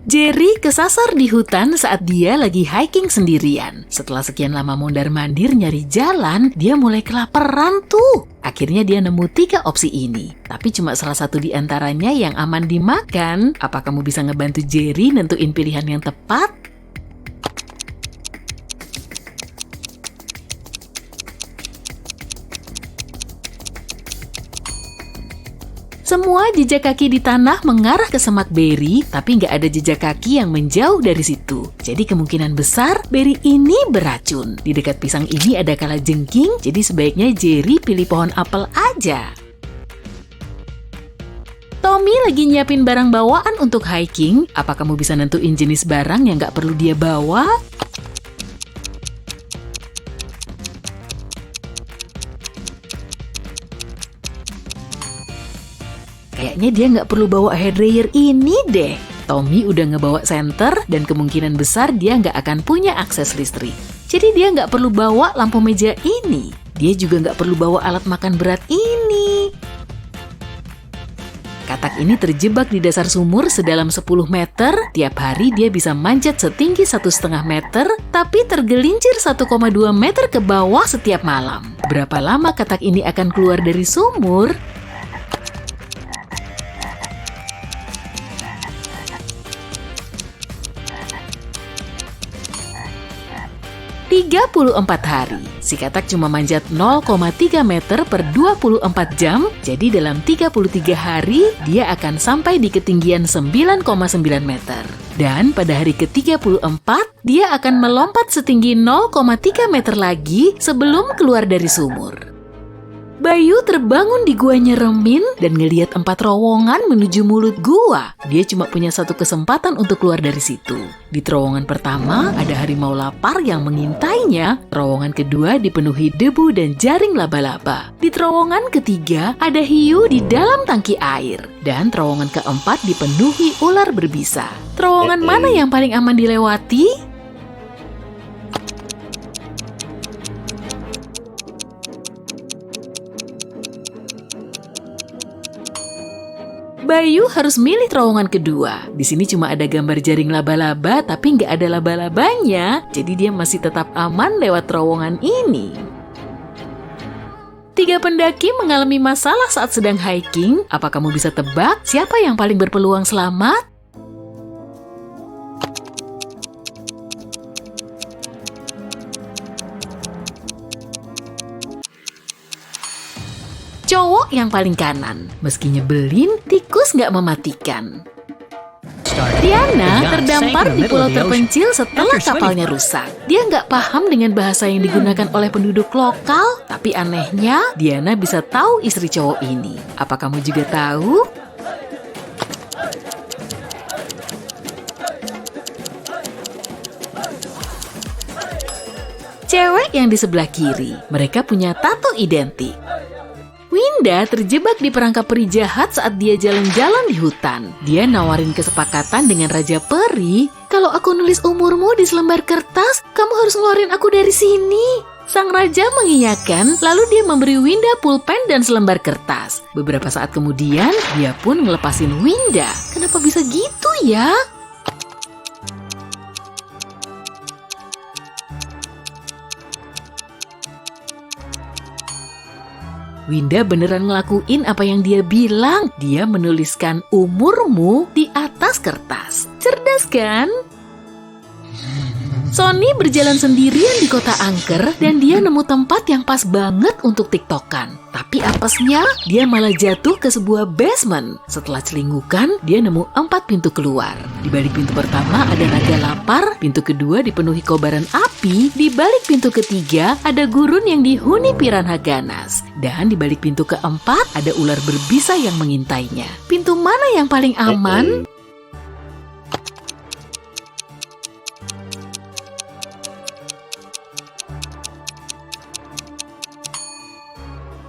Jerry kesasar di hutan saat dia lagi hiking sendirian. Setelah sekian lama mondar-mandir nyari jalan, dia mulai kelaparan tuh. Akhirnya dia nemu 3 opsi ini. Tapi cuma salah satu di antaranya yang aman dimakan. Apa kamu bisa ngebantu Jerry nentuin pilihan yang tepat? Semua jejak kaki di tanah mengarah ke semak beri, tapi nggak ada jejak kaki yang menjauh dari situ. Jadi kemungkinan besar beri ini beracun. Di dekat pisang ini ada kalajengking, jadi sebaiknya Jerry pilih pohon apel aja. Tommy lagi nyiapin barang bawaan untuk hiking. Apa kamu bisa nentuin jenis barang yang nggak perlu dia bawa? Kayaknya dia nggak perlu bawa hair dryer ini deh. Tommy udah ngebawa senter dan kemungkinan besar dia nggak akan punya akses listrik. Jadi dia nggak perlu bawa lampu meja ini. Dia juga nggak perlu bawa alat makan berat ini. Katak ini terjebak di dasar sumur sedalam 10 meter. Tiap hari dia bisa manjat setinggi 1,5 meter, tapi tergelincir 1,2 meter ke bawah setiap malam. Berapa lama katak ini akan keluar dari sumur? 34 hari. Si katak cuma manjat 0,3 meter per 24 jam, jadi dalam 33 hari dia akan sampai di ketinggian 9,9 meter. Dan pada hari ke-34, dia akan melompat setinggi 0,3 meter lagi sebelum keluar dari sumur. Bayu terbangun di gua nyeremin dan ngeliat 4 terowongan menuju mulut gua. Dia cuma punya 1 kesempatan untuk keluar dari situ. Di terowongan pertama ada harimau lapar yang mengintainya. Terowongan kedua dipenuhi debu dan jaring laba-laba. Di terowongan ketiga ada hiu di dalam tangki air. Dan terowongan keempat dipenuhi ular berbisa. Terowongan mana yang paling aman dilewati? Bayu harus milih terowongan kedua. Di sini cuma ada gambar jaring laba-laba, tapi nggak ada laba-labanya. Jadi dia masih tetap aman lewat terowongan ini. 3 pendaki mengalami masalah saat sedang hiking. Apa kamu bisa tebak siapa yang paling berpeluang selamat? Cowok yang paling kanan. Meski nyebelin, tikus nggak mematikan. Diana terdampar di pulau terpencil setelah kapalnya rusak. Dia nggak paham dengan bahasa yang digunakan oleh penduduk lokal, tapi anehnya Diana bisa tahu istri cowok ini. Apa kamu juga tahu? Cewek yang di sebelah kiri, mereka punya tato identik. Winda terjebak di perangkap peri jahat saat dia jalan-jalan di hutan. Dia nawarin kesepakatan dengan Raja Peri, kalau aku nulis umurmu di selembar kertas, kamu harus ngeluarin aku dari sini. Sang raja mengiyakan, lalu dia memberi Winda pulpen dan selembar kertas. Beberapa saat kemudian, dia pun ngelepasin Winda. Kenapa bisa gitu ya? Winda beneran ngelakuin apa yang dia bilang. Dia menuliskan umurmu di atas kertas. Cerdas kan? Sonny berjalan sendirian di kota angker dan dia nemu tempat yang pas banget untuk tiktokan. Tapi apesnya, dia malah jatuh ke sebuah basement. Setelah celingukan, dia nemu 4 pintu keluar. Di balik pintu pertama ada naga lapar, pintu kedua dipenuhi kobaran api, di balik pintu ketiga ada gurun yang dihuni piranha ganas. Dan di balik pintu keempat ada ular berbisa yang mengintainya. Pintu mana yang paling aman?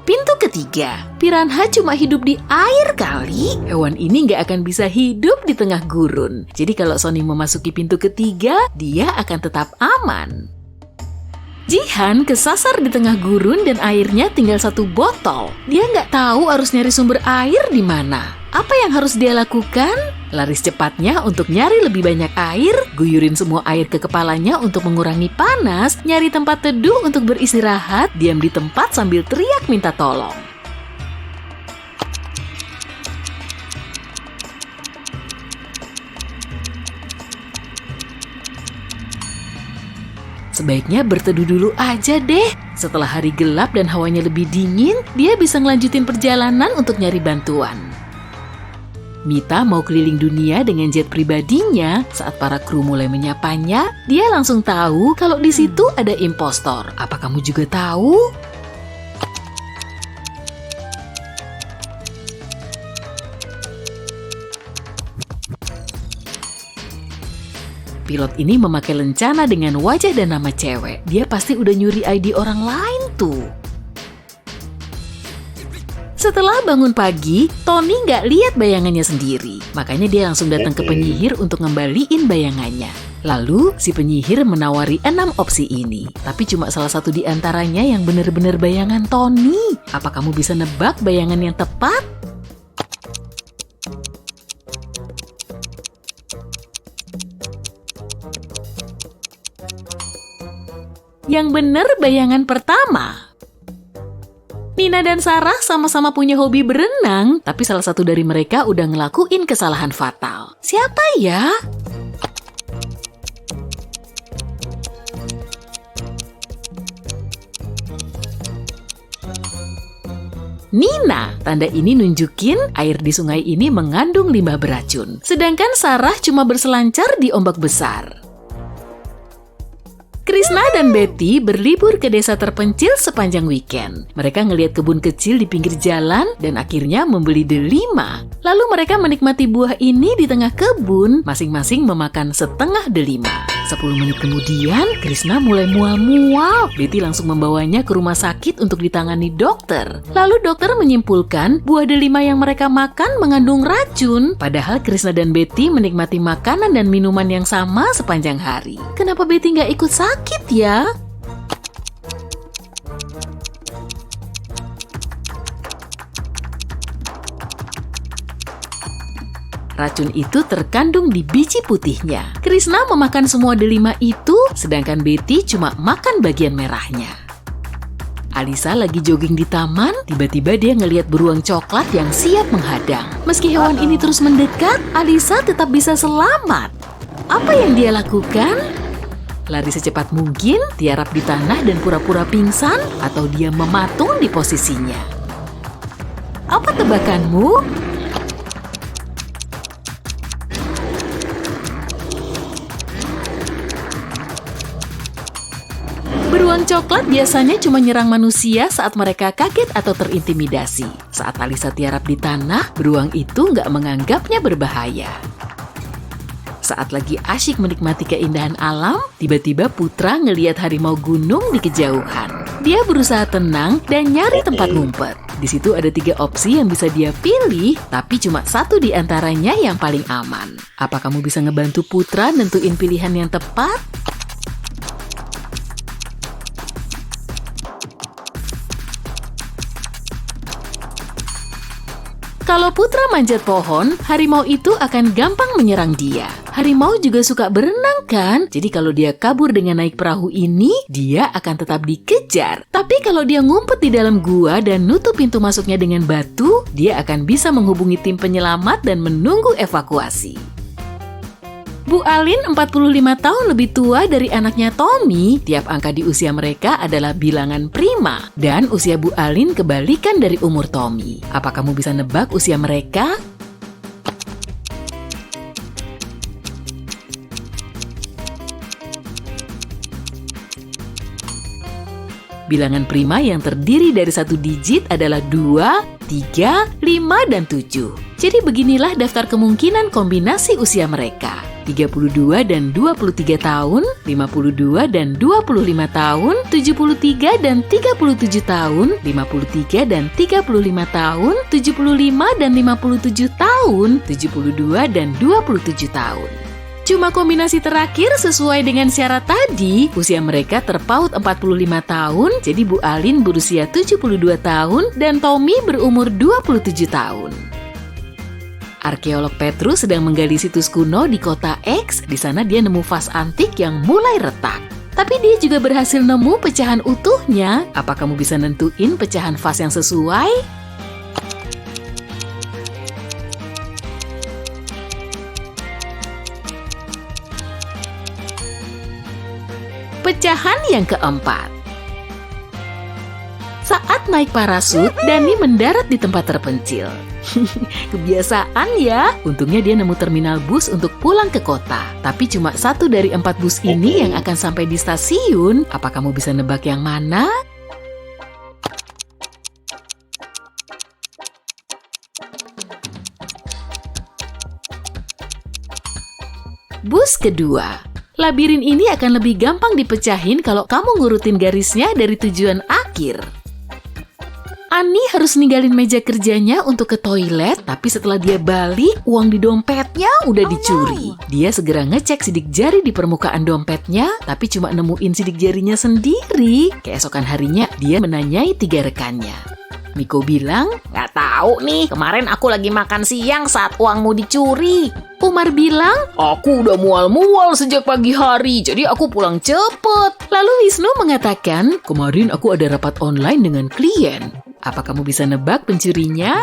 Pintu ketiga, piranha cuma hidup di air kali. Hewan ini nggak akan bisa hidup di tengah gurun. Jadi kalau Sonny memasuki pintu ketiga, dia akan tetap aman. Jihan kesasar di tengah gurun dan airnya tinggal 1 botol. Dia nggak tahu harus nyari sumber air di mana. Apa yang harus dia lakukan? Lari secepatnya untuk nyari lebih banyak air, guyurin semua air ke kepalanya untuk mengurangi panas, nyari tempat teduh untuk beristirahat, diam di tempat sambil teriak minta tolong. Sebaiknya berteduh dulu aja deh. Setelah hari gelap dan hawanya lebih dingin, dia bisa ngelanjutin perjalanan untuk nyari bantuan. Mita mau keliling dunia dengan jet pribadinya. Saat para kru mulai menyapanya, dia langsung tahu kalau di situ ada impostor. Apa kamu juga tahu? Pilot ini memakai lencana dengan wajah dan nama cewek. Dia pasti udah nyuri ID orang lain tuh. Setelah bangun pagi, Tony nggak lihat bayangannya sendiri. Makanya dia langsung datang ke penyihir untuk ngembaliin bayangannya. Lalu, si penyihir menawari 6 opsi ini. Tapi cuma salah satu di antaranya yang benar-benar bayangan Tony. Apa kamu bisa nebak bayangan yang tepat? Yang benar bayangan pertama. Nina dan Sarah sama-sama punya hobi berenang, tapi salah satu dari mereka udah ngelakuin kesalahan fatal. Siapa ya? Nina, tanda ini nunjukin air di sungai ini mengandung limbah beracun. Sedangkan Sarah cuma berselancar di ombak besar. Krishna dan Betty berlibur ke desa terpencil sepanjang weekend. Mereka ngelihat kebun kecil di pinggir jalan dan akhirnya membeli delima. Lalu mereka menikmati buah ini di tengah kebun, masing-masing memakan setengah delima. 10 menit kemudian, Krishna mulai mual-mual. Betty langsung membawanya ke rumah sakit untuk ditangani dokter. Lalu dokter menyimpulkan buah delima yang mereka makan mengandung racun. Padahal Krishna dan Betty menikmati makanan dan minuman yang sama sepanjang hari. Kenapa Betty nggak ikut sakit ya? Racun itu terkandung di biji putihnya. Krishna memakan semua delima itu, sedangkan Betty cuma makan bagian merahnya. Alisa lagi jogging di taman, tiba-tiba dia ngelihat beruang coklat yang siap menghadang. Meski hewan ini terus mendekat, Alisa tetap bisa selamat. Apa yang dia lakukan? Lari secepat mungkin, tiarap di tanah dan pura-pura pingsan, atau dia mematung di posisinya. Apa tebakanmu? Beruang coklat biasanya cuma nyerang manusia saat mereka kaget atau terintimidasi. Saat Alisa tiarap di tanah, beruang itu nggak menganggapnya berbahaya. Saat lagi asyik menikmati keindahan alam, tiba-tiba Putra ngelihat harimau gunung di kejauhan. Dia berusaha tenang dan nyari tempat ngumpet. Di situ ada 3 opsi yang bisa dia pilih, tapi cuma satu di antaranya yang paling aman. Apa kamu bisa ngebantu Putra nentuin pilihan yang tepat? Kalau Putra manjat pohon, harimau itu akan gampang menyerang dia. Harimau juga suka berenang kan? Jadi kalau dia kabur dengan naik perahu ini, dia akan tetap dikejar. Tapi kalau dia ngumpet di dalam gua dan nutup pintu masuknya dengan batu, dia akan bisa menghubungi tim penyelamat dan menunggu evakuasi. Bu Alin 45 tahun lebih tua dari anaknya Tommy. Tiap angka di usia mereka adalah bilangan prima. Dan usia Bu Alin kebalikan dari umur Tommy. Apa kamu bisa nebak usia mereka? Bilangan prima yang terdiri dari 1 digit adalah 2, 3, 5, dan 7. Jadi beginilah daftar kemungkinan kombinasi usia mereka. 32 dan 23 tahun, 52 dan 25 tahun, 73 dan 37 tahun, 53 dan 35 tahun, 75 dan 57 tahun, 72 dan 27 tahun. Cuma kombinasi terakhir sesuai dengan syarat tadi, usia mereka terpaut 45 tahun, jadi Bu Alin berusia 72 tahun dan Tommy berumur 27 tahun. Arkeolog Petrus sedang menggali situs kuno di kota X. Di sana dia nemu vas antik yang mulai retak. Tapi dia juga berhasil nemu pecahan utuhnya. Apa kamu bisa nentuin pecahan vas yang sesuai? Pecahan yang keempat. Saat naik parasut, Dani mendarat di tempat terpencil. Kebiasaan ya. Untungnya dia nemu terminal bus untuk pulang ke kota. Tapi cuma 1 dari 4 bus ini yang akan sampai di stasiun. Apa kamu bisa nebak yang mana? Bus kedua. Labirin ini akan lebih gampang dipecahin kalau kamu ngurutin garisnya dari tujuan akhir. Ani harus ninggalin meja kerjanya untuk ke toilet, tapi setelah dia balik, uang di dompetnya udah dicuri. Dia segera ngecek sidik jari di permukaan dompetnya, tapi cuma nemuin sidik jarinya sendiri. Keesokan harinya, dia menanyai 3 rekannya. Miko bilang, "Nggak tahu nih, kemarin aku lagi makan siang saat uangmu dicuri." Umar bilang, "Aku udah mual-mual sejak pagi hari, jadi aku pulang cepet." Lalu Wisnu mengatakan, "Kemarin aku ada rapat online dengan klien." Apa kamu bisa nebak pencurinya?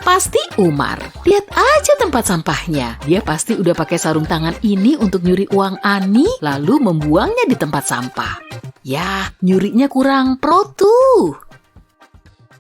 Pasti Umar. Lihat aja tempat sampahnya. Dia pasti udah pakai sarung tangan ini untuk nyuri uang Ani, lalu membuangnya di tempat sampah. Yah, nyurinya kurang pro tuh.